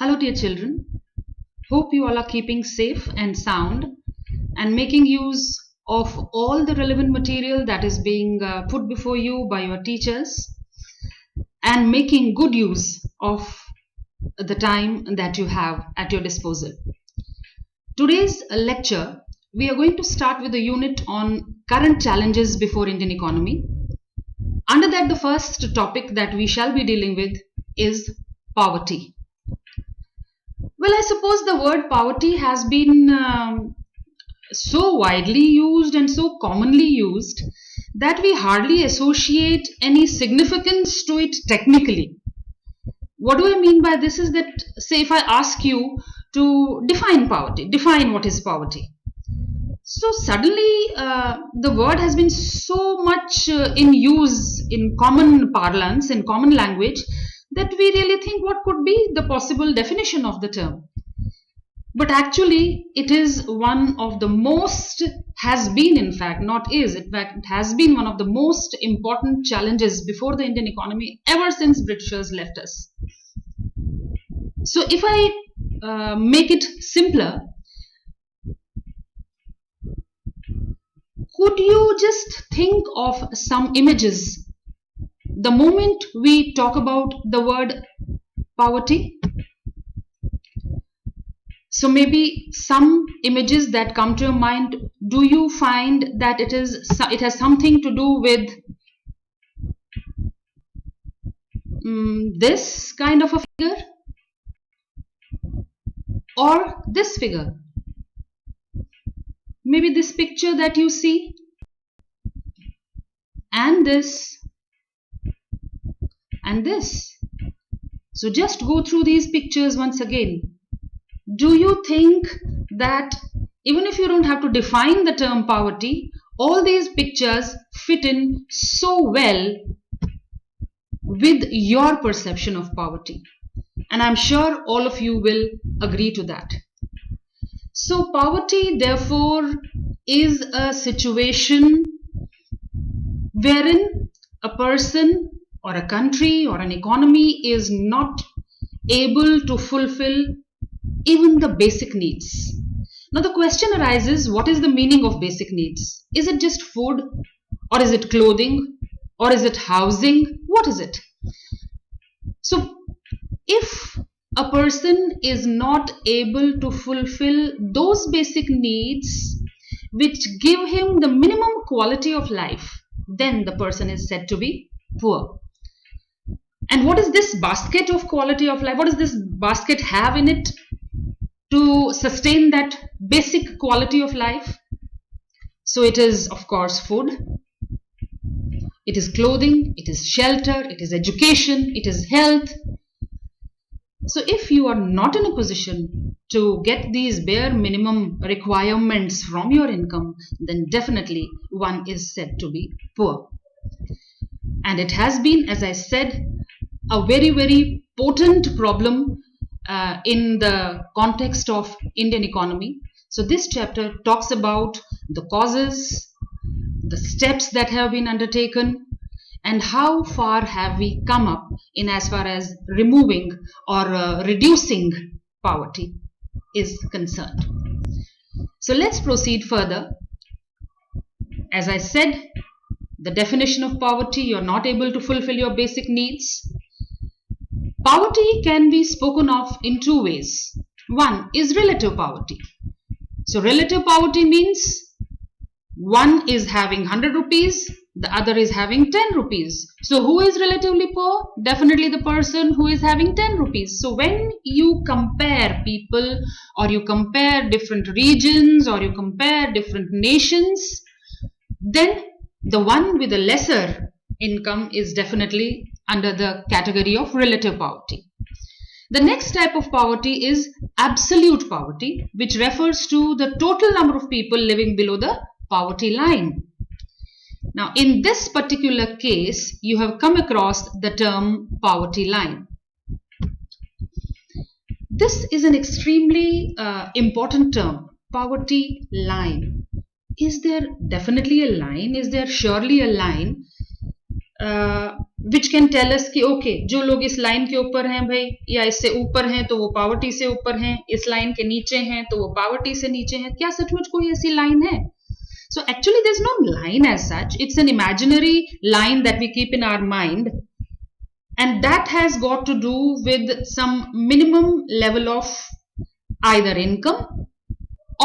Hello, dear children. Hope you all are keeping safe and sound and making use of all the relevant material that is being put before you by your teachers and making good use of the time that you have at your disposal. Today's lecture, we are going to start with a unit on current challenges before Indian economy. Under that, the first topic that we shall be dealing with is poverty. Well, I suppose the word poverty has been so widely used and so commonly used that we hardly associate any significance to it technically. What do I mean by this is that, say, if I ask you to define poverty, define what is poverty. So suddenly the word has been so much in use in common parlance, in common language, that we really think what could be the possible definition of the term. But actually, it is one of the most, has been in fact, not is, in fact, it has been one of the most important challenges before the Indian economy ever since Britishers left us. So if I make it simpler, could you just think of some images the moment we talk about the word poverty? So maybe some images that come to your mind, do you find that it has something to do with this kind of a figure or this figure? Maybe this picture that you see and this and this. So just go through these pictures once again. Do you think that even if you don't have to define the term poverty, all these pictures fit in so well with your perception of poverty? And I'm sure all of you will agree to that. So poverty, therefore, is a situation wherein a person or a country or an economy is not able to fulfill even the basic needs. Now the question arises, what is the meaning of basic needs? Is it just food, or is it clothing, or is it housing? What is it? So if a person is not able to fulfill those basic needs which give him the minimum quality of life, then the person is said to be poor. And what is this basket of quality of life? What does this basket have in it to sustain that basic quality of life? So it is, of course, food, it is clothing, it is shelter, it is education, it is health. So if you are not in a position to get these bare minimum requirements from your income, then definitely one is said to be poor. And it has been, as I said, a very, very potent problem in the context of Indian economy. So this chapter talks about the causes, the steps that have been undertaken, and how far have we come up in as far as removing or reducing poverty is concerned. So let's proceed further. As I said, the definition of poverty, you're not able to fulfill your basic needs. Poverty can be spoken of in two ways. One is relative poverty. So relative poverty means one is having 100 rupees, the other is having 10 rupees. So who is relatively poor? Definitely the person who is having 10 rupees. So when you compare people, or you compare different regions, or you compare different nations, then the one with a lesser income is definitely under the category of relative poverty. The next type of poverty is absolute poverty, which refers to the total number of people living below the poverty line. Now, in this particular case, you have come across the term poverty line. This is an extremely important term, poverty line. Is there definitely a line? Is there surely a line which can tell us कि okay जो लोग इस line के ऊपर हैं भाई या इससे ऊपर हैं तो वो पॉवर्टी से ऊपर हैं, इस लाइन के नीचे हैं तो वो पॉवर्टी से नीचे हैं. क्या सचमुच कोई ऐसी लाइन है? So actually there's no line as such. It's an imaginary line that we keep in our mind, and that has got to do with some minimum level of either income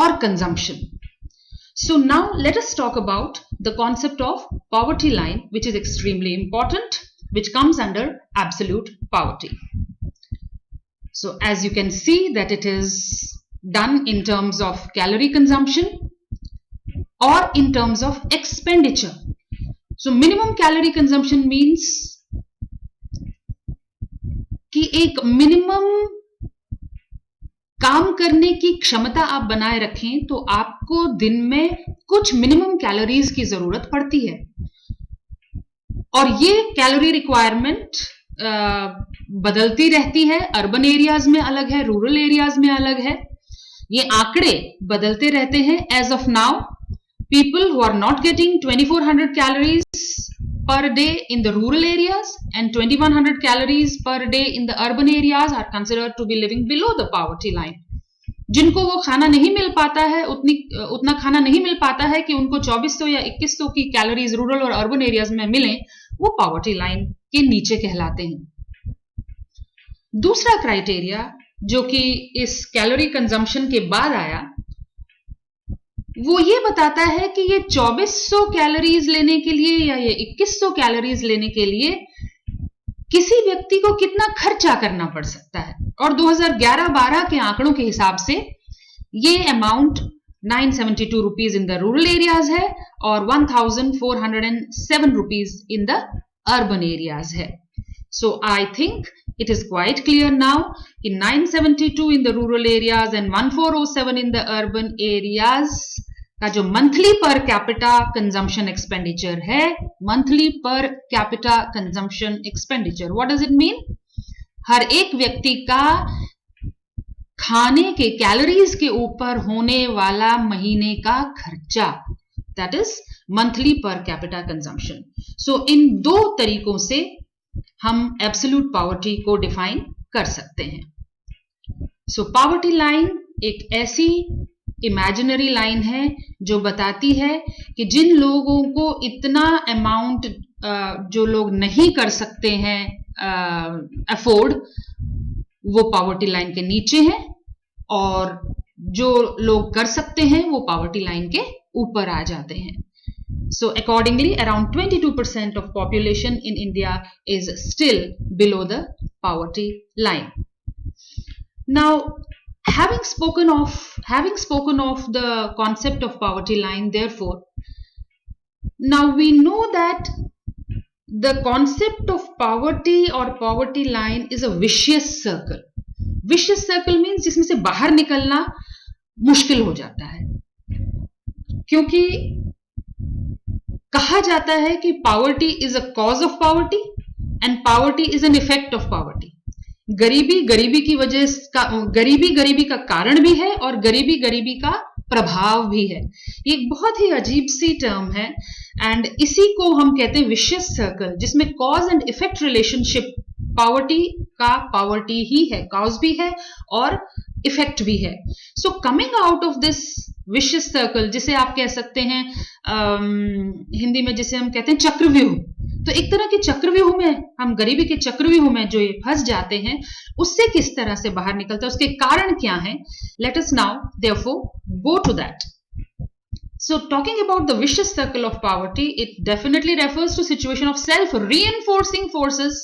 or consumption. So now let us talk about the concept of poverty line, which is extremely important, which comes under absolute poverty. So as you can see that it is done in terms of calorie consumption or in terms of expenditure. So minimum calorie consumption means कि एक minimum काम करने की क्षमता आप बनाए रखें तो आपको दिन में कुछ मिनिमम कैलोरीज की जरूरत पड़ती है. और ये कैलोरी रिक्वायरमेंट बदलती रहती है. अर्बन एरियाज में अलग है, रूरल एरियाज में अलग है. ये आंकड़े बदलते रहते हैं. As of now people who are not getting 2400 calories per day in the rural areas and 2100 calories per day in the urban areas are considered to be living below the poverty line. जिनको वो खाना नहीं मिल पाता है, उतना खाना नहीं मिल पाता है कि उनको 2400 या 2100 की कैलोरीज रूरल और अर्बन एरियाज में मिलें, वो पॉवर्टी लाइन के नीचे कहलाते हैं. दूसरा क्राइटेरिया जो कि इस कैलोरी कंजम्पशन के बाद आया, वो ये बताता है कि ये 2400 कैलोरीज लेने के लिए या ये 2100 कैलोरीज लेने के लिए किसी व्यक्ति को कितना खर्चा करना पड़ सकता है. और 2011-12 के आंकड़ों के हिसाब से ये amount 972 rupees in the rural areas है और 1407 rupees in the urban areas है. So I think it is quite clear now कि 972 in the rural areas and 1407 in the urban areas का जो monthly per capita consumption expenditure है, monthly per capita consumption expenditure, what does it mean? हर एक व्यक्ति का खाने के कैलोरीज के ऊपर होने वाला महीने का खर्चा, that is monthly per capita consumption. So इन दो तरीकों से हम एब्सोल्यूट पॉवर्टी को डिफाइन कर सकते हैं. सो पॉवर्टी लाइन एक ऐसी इमेजिनरी लाइन है जो बताती है कि जिन लोगों को इतना अमाउंट जो लोग नहीं कर सकते हैं अफोर्ड, वो पॉवर्टी लाइन के नीचे हैं, और जो लोग कर सकते हैं वो पॉवर्टी लाइन के ऊपर आ जाते हैं. So accordingly, around 22% of population in India is still below the poverty line. Now, having spoken of the concept of poverty line, therefore, now we know that the concept of poverty or poverty line is a vicious circle. Vicious circle means जिसमें से बाहर निकलना मुश्किल हो जाता है, क्योंकि कहा जाता है कि poverty is a cause of poverty and poverty is an effect of poverty. गरीबी की वजह का गरीबी का कारण भी है और गरीबी का प्रभाव भी है. ये एक बहुत ही अजीब सी टर्म है एंड इसी को हम कहते हैं विशियस सर्कल, जिसमें cause and effect relationship poverty का पॉवर्टी ही है, कॉज भी है और इफेक्ट भी है. So coming out of this vicious circle, जिसे आप कह सकते हैं हिंदी में जिसे हम कहते हैं चक्रव्यूह, तो एक तरह के चक्रव्यूह में हम गरीबी के चक्रव्यूह में जो ये फंस जाते हैं, उससे किस तरह से बाहर निकलते हैं, उसके कारण क्या हैं, let us now therefore go to that. So talking about the vicious circle of poverty, it definitely refers to situation of self-reinforcing forces,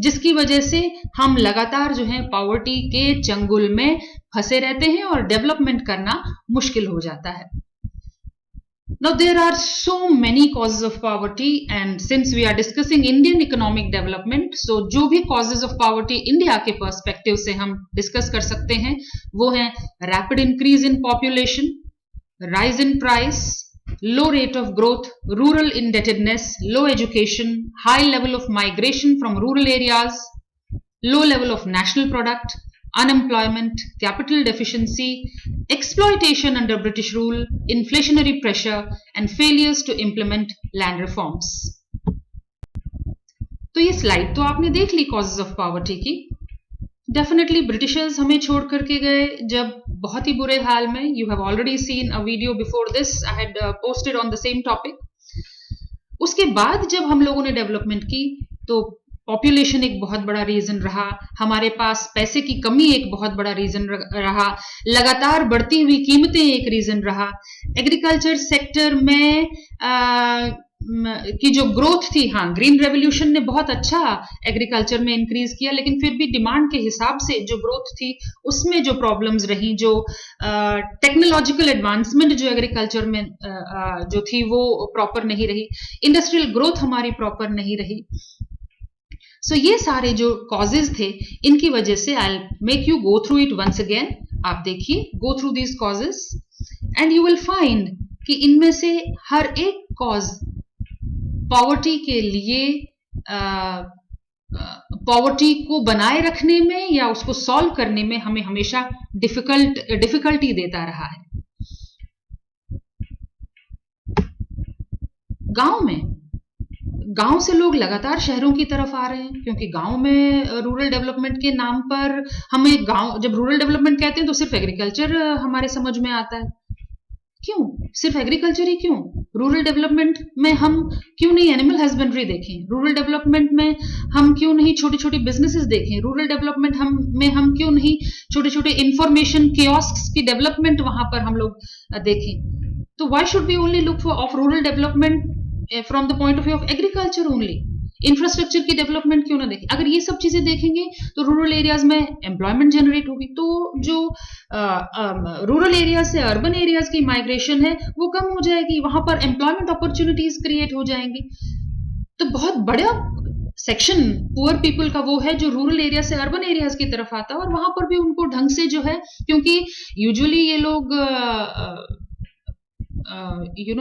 जिसकी वजह से हम लगातार जो है पॉवर्टी के चंगुल में फंसे रहते हैं और डेवलपमेंट करना मुश्किल हो जाता है. Now there are so many causes of poverty, and since we are discussing Indian economic development, so जो भी causes of poverty इंडिया के पर्सपेक्टिव से हम डिस्कस कर सकते हैं वो है rapid increase in population, rise in price, low rate of growth, rural indebtedness, low education, high level of migration from rural areas, low level of national product, unemployment, capital deficiency, exploitation under British rule, inflationary pressure, and failures to implement land reforms. तो ये slide तो आपने देख ली causes of poverty की। Definitely Britishers हमें छोड़ करके गए जब बहुत ही बुरे हाल में। You have already seen a video before this, I had posted on the same topic. उसके बाद जब हम लोगों ने डेवलपमेंट की तो पॉपुलेशन एक बहुत बड़ा रीजन रहा, हमारे पास पैसे की कमी एक बहुत बड़ा रीजन रहा, लगातार बढ़ती हुई कीमतें एक रीजन रहा, एग्रीकल्चर सेक्टर में की जो ग्रोथ थी, हाँ ग्रीन रेवोल्यूशन ने बहुत अच्छा एग्रीकल्चर में इंक्रीज किया, लेकिन फिर भी डिमांड के हिसाब से जो ग्रोथ थी उसमें जो प्रॉब्लम्स रही, जो टेक्नोलॉजिकल एडवांसमेंट जो एग्रीकल्चर में जो थी वो प्रॉपर नहीं रही, इंडस्ट्रियल ग्रोथ हमारी प्रॉपर नहीं रही। सो ये सारे जो कॉजेज थे इनकी वजह से I make you go through it once again. आप देखिए, go through these causes and you will find कि इनमें से हर एक कॉज पॉवर्टी के लिए पॉवर्टी को बनाए रखने में या उसको सॉल्व करने में हमें हमेशा डिफिकल्टी देता रहा है। गांव से लोग लगातार शहरों की तरफ आ रहे हैं, क्योंकि गांव में रूरल डेवलपमेंट के नाम पर हमें गांव, जब रूरल डेवलपमेंट कहते हैं तो सिर्फ एग्रीकल्चर हमारे समझ में आता है। क्यों सिर्फ एग्रीकल्चर ही क्यों? रूरल डेवलपमेंट में हम क्यों नहीं एनिमल हस्बेंड्री देखें? रूरल डेवलपमेंट में हम क्यों नहीं छोटी छोटी बिजनेसेस देखें? रूरल डेवलपमेंट में हम क्यों नहीं छोटे छोटे इंफॉर्मेशन कियोस्क्स की डेवलपमेंट वहां पर हम लोग देखें? तो why should we only look for of rural development from the point of view of agriculture only? Infrastructure की डेवलपमेंट क्यों ना देखें? अगर ये सब चीजें देखेंगे तो रूरल एरियाज में एम्प्लॉयमेंट जनरेट होगी, तो जो रूरल एरियाज से अर्बन एरियाज की माइग्रेशन है वो कम हो जाएगी, वहां पर एम्प्लॉयमेंट अपॉर्चुनिटीज क्रिएट हो जाएंगी। तो बहुत बड़ा सेक्शन पुअर पीपल का वो है जो रूरल एरिया से अर्बन एरियाज की तरफ आता है, और वहां पर भी उनको ढंग से जो है, क्योंकि यूजुअली ये लोग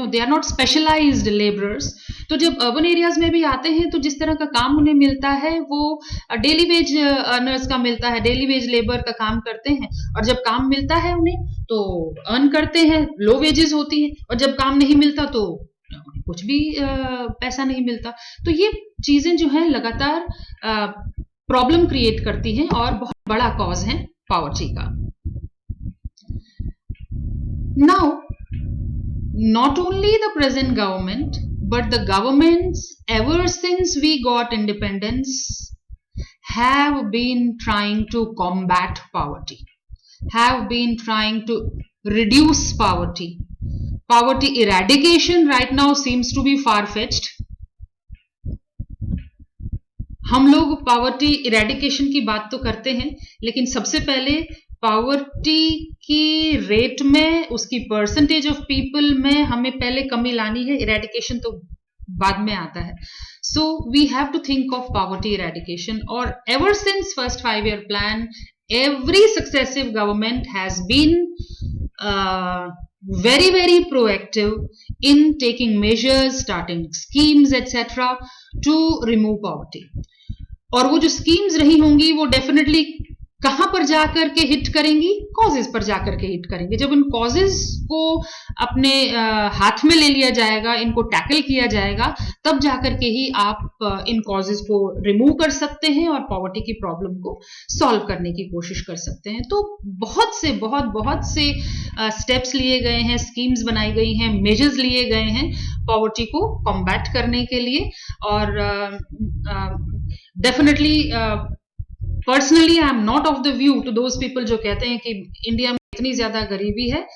they are not specialized labourers, तो जब अर्बन एरियाज में भी आते हैं तो जिस तरह का काम उन्हें मिलता है वो डेली वेज अर्नर्स का मिलता है, डेली वेज लेबर का काम करते हैं, और जब काम मिलता है उन्हें तो अर्न करते हैं, लो वेजेस होती हैं, और जब काम नहीं मिलता तो कुछ भी पैसा नहीं मिलता। तो ये चीजें जो है लगातार प्रॉब्लम क्रिएट करती हैं और बहुत बड़ा कॉज है पॉवर्टी का। Now not only the present government, but the governments ever since we got independence have been trying to combat poverty, have been trying to reduce poverty. Poverty eradication right now seems to be far-fetched. हम लोग poverty eradication की बात तो करते हैं, लेकिन सबसे पहले पॉवर्टी की रेट में, उसकी परसेंटेज ऑफ पीपल में हमें पहले कमी लानी है, इरेडिकेशन तो बाद में आता है। So we have to think of poverty eradication, और ever since first 5-year plan every successive government has been very very proactive in taking measures, starting schemes etc. to remove poverty. और वो जो schemes रही होंगी वो definitely कहां पर जाकर के हिट करेंगी? कॉजेज पर जाकर के हिट करेंगे। जब इन कॉजेज को अपने हाथ में ले लिया जाएगा, इनको टैकल किया जाएगा, तब जाकर के ही आप इन कॉजेज को रिमूव कर सकते हैं और पॉवर्टी की प्रॉब्लम को सॉल्व करने की कोशिश कर सकते हैं। तो बहुत से स्टेप्स लिए गए हैं, स्कीम्स बनाई गई हैं, मेजर्स लिए गए हैं पॉवर्टी को कॉम्बैट करने के लिए। और definitely personally I am not of the view to those people जो कहते हैं कि इंडिया में इतनी ज्यादा गरीबी है,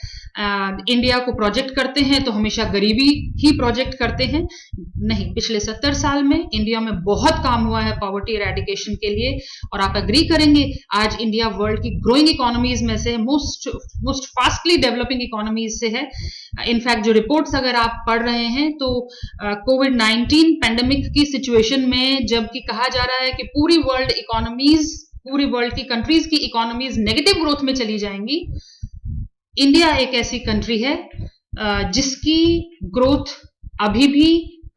इंडिया को प्रोजेक्ट करते हैं तो हमेशा गरीबी ही प्रोजेक्ट करते हैं। नहीं, पिछले 70 साल में इंडिया में बहुत काम हुआ है पॉवर्टी इरेडिकेशन के लिए, और आप एग्री करेंगे आज इंडिया वर्ल्ड की ग्रोइंग इकोनॉमीज में से मोस्ट फास्टली डेवलपिंग इकोनॉमीज से है। इनफैक्ट जो रिपोर्ट्स अगर आप पढ़ रहे हैं तो कोविड-19 पैंडेमिक की सिचुएशन में जबकि कहा जा रहा है कि पूरी वर्ल्ड की कंट्रीज की इकोनॉमीज नेगेटिव ग्रोथ में चली जाएंगी, इंडिया एक ऐसी कंट्री है जिसकी ग्रोथ अभी भी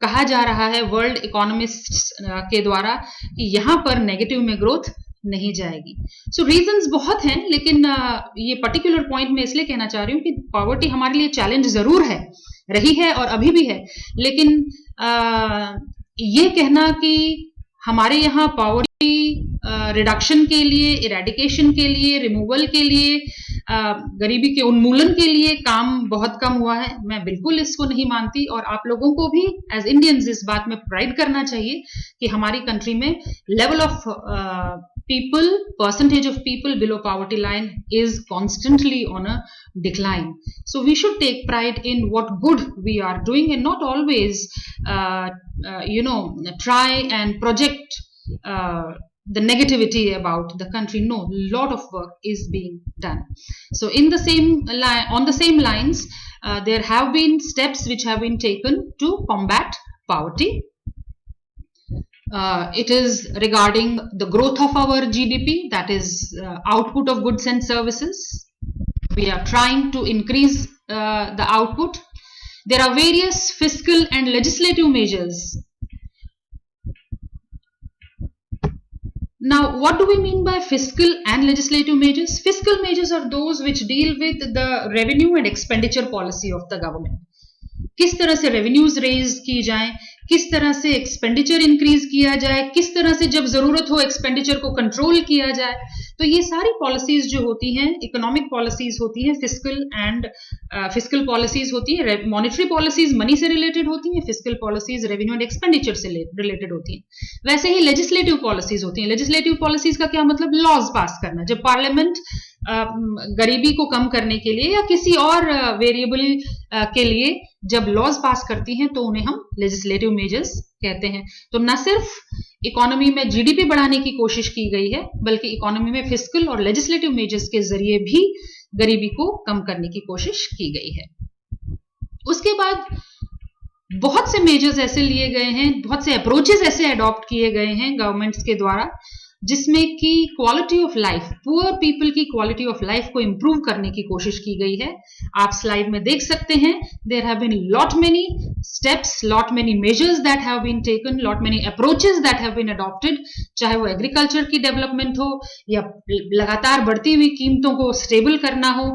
कहा जा रहा है वर्ल्ड इकोनॉमिस्ट्स के द्वारा कि यहां पर नेगेटिव में ग्रोथ नहीं जाएगी। सो रीजंस बहुत हैं, लेकिन ये पर्टिकुलर पॉइंट में इसलिए कहना चाह रही हूं कि पॉवर्टी हमारे लिए चैलेंज जरूर है, रही है और अभी भी है, लेकिन ये कहना कि हमारे यहाँ पॉवर्टी रिडक्शन के लिए, इरेडिकेशन के लिए, रिमूवल के लिए, गरीबी के उन्मूलन के लिए काम बहुत कम हुआ है। मैं बिल्कुल इसको नहीं मानती, और आप लोगों को भी एज इंडियंस इस बात में प्राइड करना चाहिए कि हमारी कंट्री में level of people, percentage of people below poverty line is constantly on a decline. So we should take pride in what good we are doing, and not always try and project the negativity about the country. No, lot of work is being done. So in the same line, on the same lines, there have been steps which have been taken to combat poverty. It is regarding the growth of our GDP, that is output of goods and services. We are trying to increase the output. There are various fiscal and legislative measures. Now, what do we mean by fiscal and legislative measures? Fiscal measures are those which deal with the revenue and expenditure policy of the government. किस तरह से revenues raise की जाए, किस तरह से expenditure increase किया जाए, किस तरह से जब जरूरत हो एक्सपेंडिचर को कंट्रोल किया जाए. तो ये सारी पॉलिसीज जो होती हैं, इकोनॉमिक पॉलिसीज होती हैं, फिस्कल पॉलिसीज होती हैं, मॉनेटरी पॉलिसीज मनी से रिलेटेड होती हैं, fiscal policies revenue and expenditure से रिलेटेड होती हैं. वैसे ही लेजिस्लेटिव पॉलिसीज होती हैं. लेजिस्लेटिव पॉलिसीज का क्या मतलब? लॉज पास करना. जब पार्लियामेंट गरीबी को कम करने के लिए या किसी और वेरिएबल के लिए जब लॉज पास करती हैं तो उन्हें हम लेजिस्लेटिव मेजर्स कहते हैं. तो न सिर्फ इकोनॉमी में जीडीपी बढ़ाने की कोशिश की गई है, बल्कि इकोनॉमी में फिस्कल और लेजिस्लेटिव मेजर्स के जरिए भी गरीबी को कम करने की कोशिश की गई है. उसके बाद बहुत से मेजर्स ऐसे लिए गए हैं, बहुत से अप्रोचेस ऐसे अडॉप्ट किए गए हैं गवर्नमेंट्स के द्वारा, जिसमें कि quality of life, poor people की क्वालिटी ऑफ लाइफ को इंप्रूव करने की कोशिश की गई है. आप स्लाइड में देख सकते हैं, there have been lot many steps, lot many measures that have been taken, lot many approaches that have been adopted. चाहे वो एग्रीकल्चर की डेवलपमेंट हो, या लगातार बढ़ती हुई कीमतों को स्टेबल करना हो,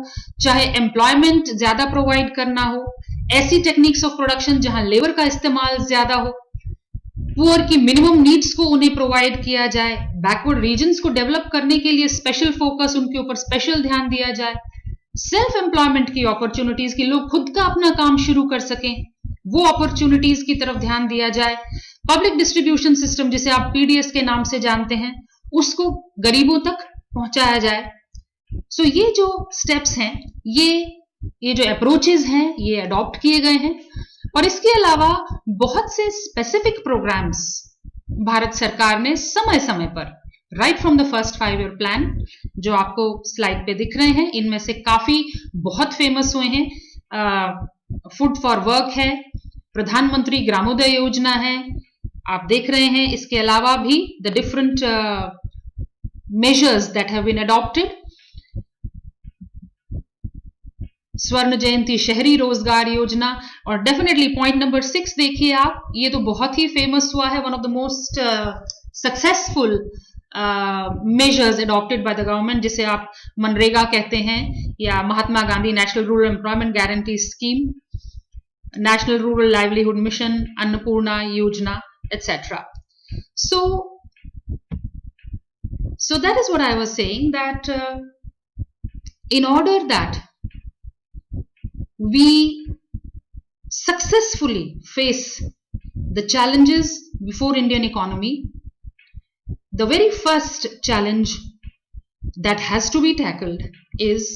चाहे एम्प्लॉयमेंट ज्यादा प्रोवाइड करना हो, ऐसी टेक्निक्स ऑफ प्रोडक्शन जहां लेबर का इस्तेमाल ज्यादा हो, पुअर की मिनिमम नीड्स को उन्हें प्रोवाइड किया जाए, बैकवर्ड रीजन्स को डेवलप करने के लिए स्पेशल फोकस, उनके ऊपर स्पेशल ध्यान दिया जाए, सेल्फ एम्प्लॉयमेंट की अपॉर्चुनिटीज की, लोग खुद का अपना काम शुरू कर सकें, वो अपॉर्चुनिटीज की तरफ ध्यान दिया जाए. पब्लिक डिस्ट्रीब्यूशन सिस्टम, जिसे आप पीडीएस के नाम से जानते हैं, उसको गरीबों तक पहुंचाया जाए. सो ये जो स्टेप्स हैं, ये जो अप्रोचेस हैं, ये अडॉप्ट किए गए हैं. और इसके अलावा बहुत से स्पेसिफिक प्रोग्राम्स भारत सरकार ने समय समय पर, right from the first 5 year plan, जो आपको स्लाइड पे दिख रहे हैं, इनमें से काफी बहुत फेमस हुए हैं. फूड फॉर वर्क है, प्रधानमंत्री ग्रामोदय योजना है, आप देख रहे हैं. इसके अलावा भी the different measures that have been adopted. Swarna Jayanti शहरी रोजगार योजना, और डेफिनेटली पॉइंट नंबर 6 देखिए आप, ये तो बहुत ही फेमस हुआ है, one of the most successful measures adopted by the government, जिसे आप मनरेगा कहते हैं, या Mahatma Gandhi national rural employment guarantee scheme, national rural livelihood mission, Annapurna Yojana, etcetera. So that is what I was saying, that in order that we successfully face the challenges before Indian economy, the very first challenge that has to be tackled is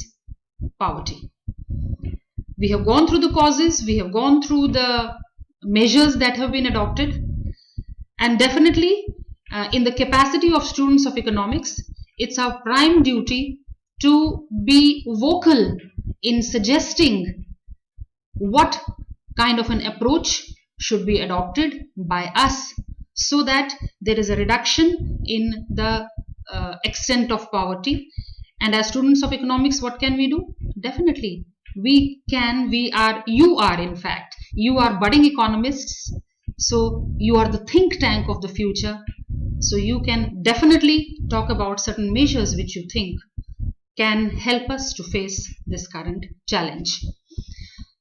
poverty. We have gone through the causes, we have gone through the measures that have been adopted, and definitely in the capacity of students of economics, it's our prime duty to be vocal in suggesting what kind of an approach should be adopted by us, so that there is a reduction in the extent of poverty. And as students of economics, what can we do? Definitely you are in fact, you are budding economists, so you are the think tank of the future, so you can definitely talk about certain measures which you think can help us to face this current challenge.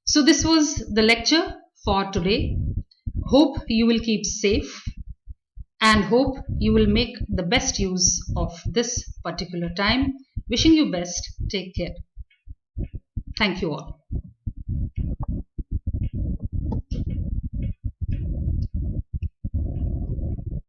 So this was the lecture for today. Hope you will keep safe and hope you will make the best use of this particular time. Wishing you best. Take care. Thank you all.